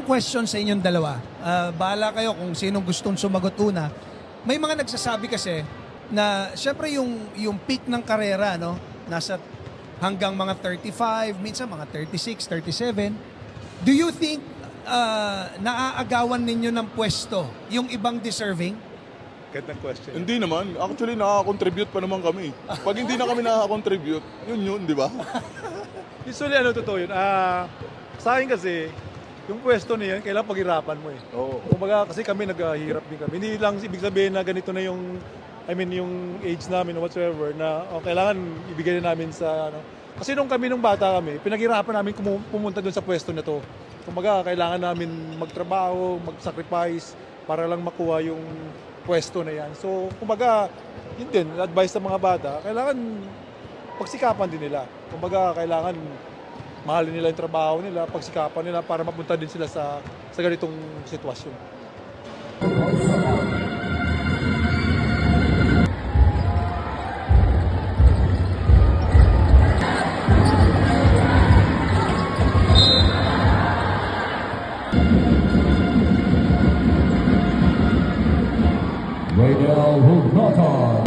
question sa inyong dalawa. Bahala kayo kung sinong gustong sumagot una. May mga nagsasabi kasi na syempre yung peak ng karera, no? Nasa hanggang mga 35, minsan mga 36, 37. Do you think naaagawan ninyo ng pwesto yung ibang deserving? Gandang question. Hindi naman. Actually, nakaka-contribute pa naman kami. Pag hindi na kami nakaka-contribute, yun, di ba? Usually, totoo yun. Sa akin kasi, yung pwesto na yan, kailangan paghirapan mo eh. Oo. Kumbaga, kasi kami naghahirap din kami. Hindi lang ibig sabihin na ganito na yung, yung age namin or whatsoever, na kailangan ibigay na namin sa, Kasi nung bata kami, pinaghirapan namin pumunta doon sa pwesto na to. Kumbaga, kailangan namin magtrabaho, mag-sacrifice, para lang makuha yung pwesto na yan. So, kumbaga, yun din, advice sa mga bata, kailangan pagsikapan din nila. Kumbaga, kailangan mahalin nila yung trabaho nila, pagsikapan nila para mapunta din sila sa ganitong sitwasyon. Raydel Hurtado.